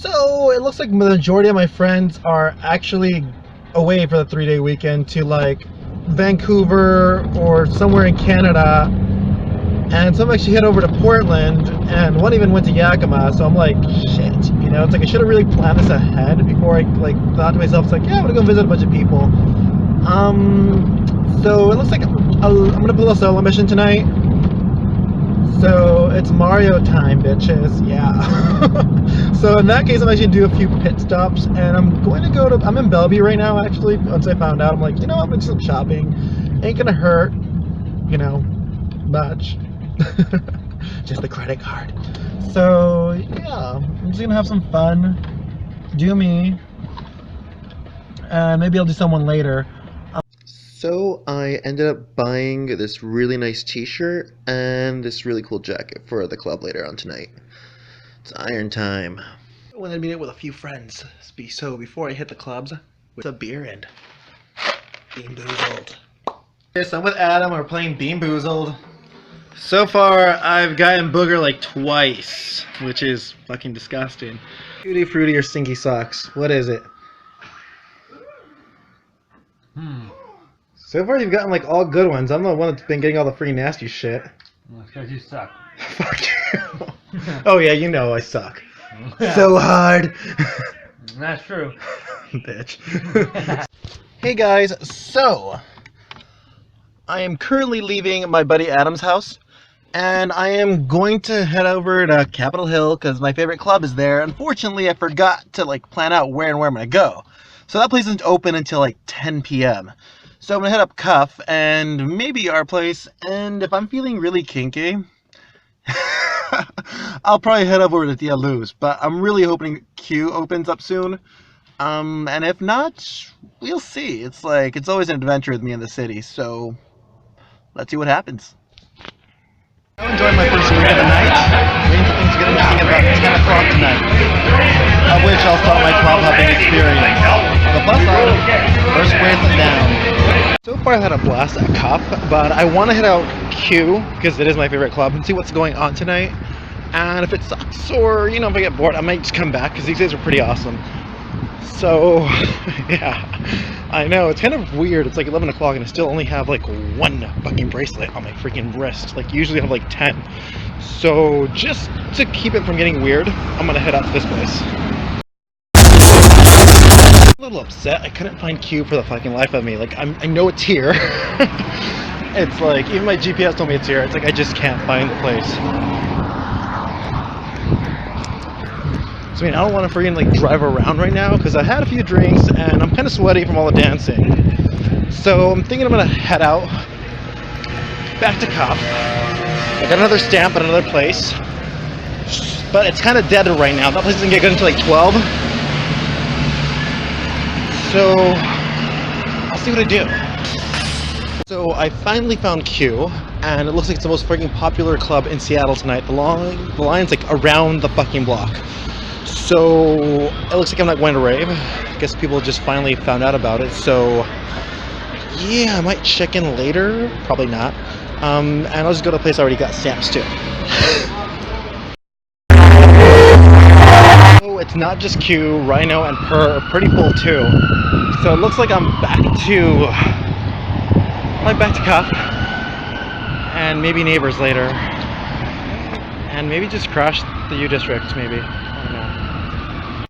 So it looks like the majority of my friends are actually away for the 3-day weekend to like Vancouver or somewhere in Canada, and some actually head over to Portland, and one even went to Yakima. So I'm like, shit, you know, it's like I should have really planned this ahead before I like thought to myself, it's like, yeah, I'm gonna go visit a bunch of people. So it looks like I'm gonna pull a solo mission tonight. So it's Mario time, bitches. Yeah. So in that case, I'm actually gonna do a few pit stops, and I'm going to go to. I'm in Bellevue right now. Actually, once I found out, I'm like, you know, I'm gonna do some shopping. Ain't gonna hurt, you know, much. Just the credit card. So yeah, I'm just gonna have some fun. Do me. And maybe I'll do someone later. So I ended up buying this really nice t-shirt and this really cool jacket for the club later on tonight. It's iron time. I wanted to meet up with a few friends. So before I hit the clubs, with a beer and Bean Boozled. Yes, I'm with Adam. We're playing Bean Boozled. So far, I've gotten booger like twice, which is fucking disgusting. Tutti Frutti or Stinky Socks? What is it? So far, you've gotten like all good ones. I'm the one that's been getting all the free nasty shit. Well, it's because you suck. Fuck you. Oh yeah, you know I suck. So hard. That's true. Bitch. Hey guys, so I am currently leaving my buddy Adam's house, and I am going to head over to Capitol Hill because my favorite club is there. Unfortunately, I forgot to like plan out where I'm gonna go. So that place isn't open until like 10 p.m. So I'm gonna head up Cuff and maybe our place, and if I'm feeling really kinky, I'll probably head over to Dia Luz, but I'm really hoping Q opens up soon. And if not, we'll see. It's like, it's always an adventure with me in the city, so let's see what happens. I'm enjoying my first week of the night. Waiting for things to get interesting about 10 o'clock tonight, at which I'll start my club hopping experience. On the plus side, first bracelet down. So far I've had a blast at Cuff, but I want to head out Q, because it is my favorite club, and see what's going on tonight. And if it sucks, or, you know, if I get bored, I might just come back, because these days are pretty awesome. So, yeah, I know, it's kind of weird. It's like 11 o'clock, and I still only have, like, one fucking bracelet on my freaking wrist. Like, usually I have, like, 10. So, just to keep it from getting weird, I'm gonna head out to this place. I'm a little upset. I couldn't find Q for the fucking life of me. Like, I know it's here. It's like, even my GPS told me it's here. It's like, I just can't find the place. So, I mean, I don't want to freaking like drive around right now because I had a few drinks and I'm kind of sweaty from all the dancing. So I'm thinking I'm gonna head out back to Cuff. I got another stamp at another place, but it's kind of dead right now. That place doesn't get good until like 12. So I'll see what I do. So I finally found Q, and it looks like it's the most freaking popular club in Seattle tonight. The line's like around the fucking block. So it looks like I'm not going to rave. I guess people just finally found out about it. So yeah, I might check in later. Probably not. And I'll just go to a place I already got stamps to. Oh, it's not just Q, Rhino, and Per are pretty full too. So it looks like I'm back to Cuff, and maybe Neighbors later, and maybe just crash the U District, maybe. I don't know.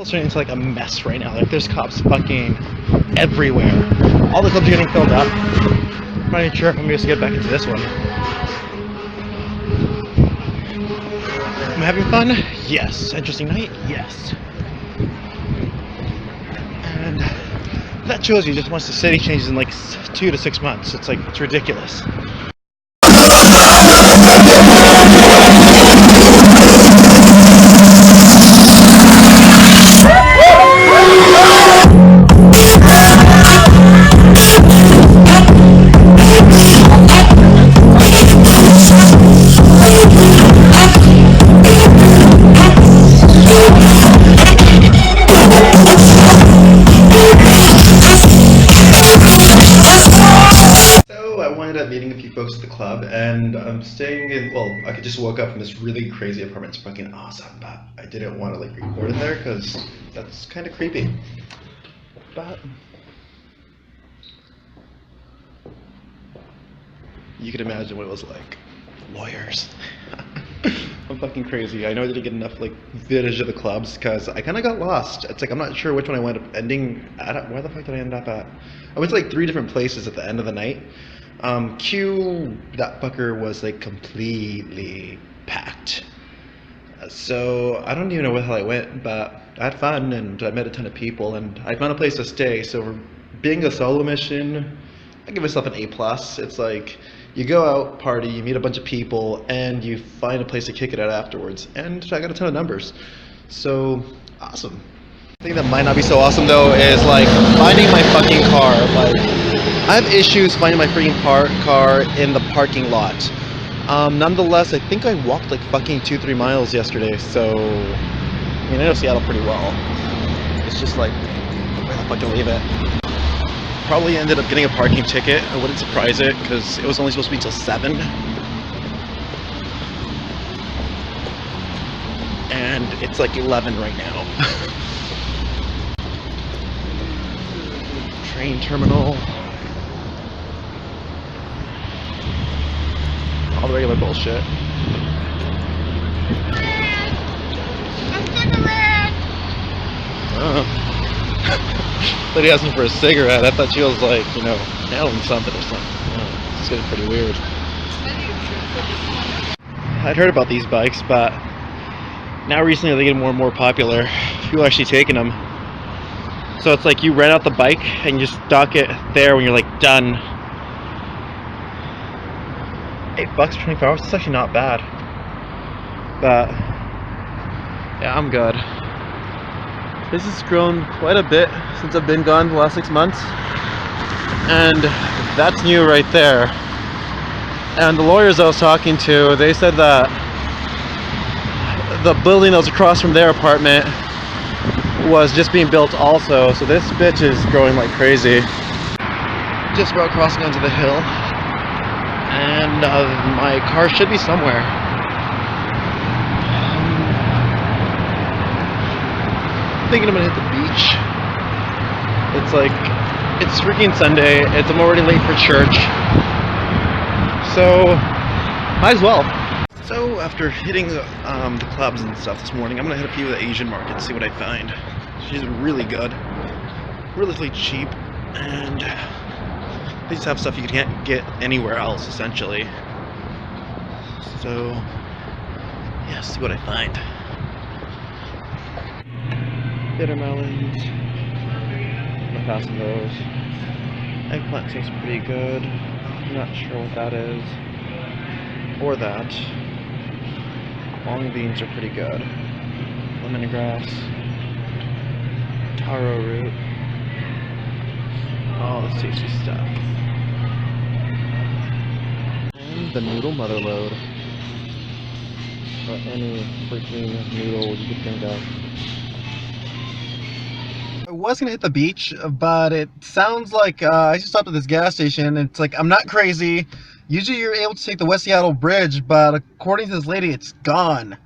It's turning into like a mess right now. Like there's cops fucking everywhere. All the clubs are getting filled up. I'm not even sure if I'm supposed to get back into this one. I'm having fun? Yes. Interesting night? Yes. And that shows you just once the city changes in like 2 to 6 months. It's like, it's ridiculous. Meeting a few club, and I'm staying in. Well, I could just woke up from this really crazy apartment. It's fucking awesome, but I didn't want to like record in there because that's kind of creepy. But you can imagine what it was like. Lawyers. I'm fucking crazy. I know I didn't get enough like footage of the clubs because I kind of got lost. It's like I'm not sure which one I wound up ending at. Where the fuck did I end up at? I went to like 3 different places at the end of the night. Q, that fucker was like completely packed. So I don't even know where the hell I went, but I had fun and I met a ton of people and I found a place to stay. So for being a solo mission, I give myself an A+. It's like you go out, party, you meet a bunch of people, and you find a place to kick it at afterwards. And I got a ton of numbers. So, awesome. The thing that might not be so awesome though is like finding my fucking car. Like, I have issues finding my freaking car in the parking lot. Nonetheless, I think I walked like fucking 2-3 miles yesterday, so I mean I know Seattle pretty well. It's just like, where the fuck do I leave it? Probably ended up getting a parking ticket. I wouldn't surprise it because it was only supposed to be till 7. And it's like 11 right now. Train terminal. All the regular bullshit. Lady asked me for a cigarette. I thought she was like, you know, nailing something or something. It's getting pretty weird. I'd heard about these bikes, but now recently they're getting more and more popular. People are actually taking them. So it's like you rent out the bike and you just dock it there when you're like done. $8 for 24 hours. It's actually not bad. But yeah, I'm good. This has grown quite a bit since I've been gone the last 6 months. And that's new right there. And the lawyers I was talking to, they said that the building that was across from their apartment was just being built also. So this bitch is growing like crazy. Just about crossing onto the hill. And my car should be somewhere. Thinking I'm gonna hit the beach. It's like, it's freaking Sunday. I'm already late for church. So, might as well. So after hitting the clubs and stuff this morning, I'm gonna hit a few of the Asian markets, see what I find. She's really good, relatively cheap, and they just have stuff you can't get anywhere else, essentially. So, yeah, see what I find. Bitter melons. I'm passing those. Eggplant tastes pretty good. I'm not sure what that is. Or that. Long beans are pretty good. Lemongrass. Taro root. All this tasty stuff. And the noodle mother load. Or any freaking noodle you could think of. I was gonna hit the beach, but it sounds like I just stopped at this gas station. And it's like, I'm not crazy. Usually you're able to take the West Seattle Bridge, but according to this lady, it's gone.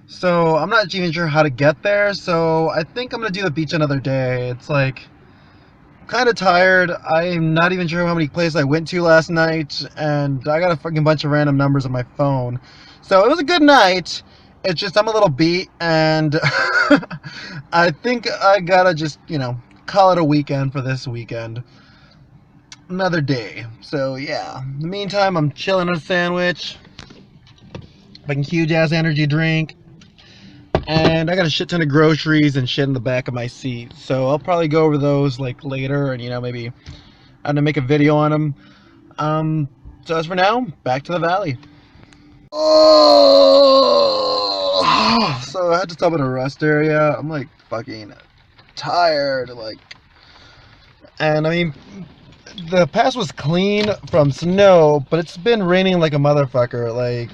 So I'm not even sure how to get there. So I think I'm gonna do the beach another day. It's like, I'm kind of tired. I'm not even sure how many places I went to last night, and I got a fucking bunch of random numbers on my phone. So it was a good night. It's just I'm a little beat, and I think I gotta just, you know, call it a weekend for this weekend. Another day. So yeah. In the meantime, I'm chilling on a sandwich. Fucking huge ass energy drink. And I got a shit ton of groceries and shit in the back of my seat. So I'll probably go over those like later, and you know, maybe I'm gonna make a video on them. So as for now, back to the valley. Oh, so I had to stop at a rest area. I'm like fucking tired, like, and I mean, the pass was clean from snow, but it's been raining like a motherfucker. Like,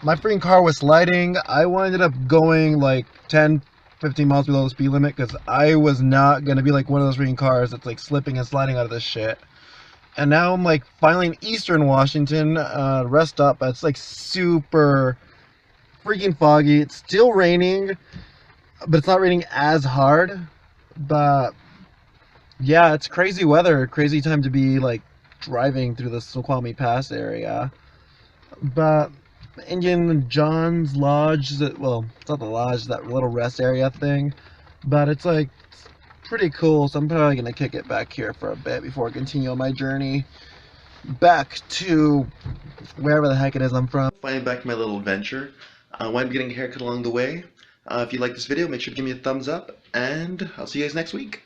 my freaking car was sliding. I ended up going like 10-15 miles below the speed limit because I was not gonna be like one of those freaking cars that's like slipping and sliding out of this shit. And now I'm like finally in Eastern Washington, rest stop. But it's like super freaking foggy. It's still raining, but it's not raining as hard. But yeah, it's crazy weather, crazy time to be like driving through the Snoqualmie Pass area. But Indian John's Lodge, well, it's not the lodge, that little rest area thing. But it's like pretty cool, so I'm probably gonna kick it back here for a bit before I continue on my journey back to wherever the heck it is I'm from. Finally back to my little adventure. When I'm getting a haircut along the way. If you like this video, make sure to give me a thumbs up, and I'll see you guys next week.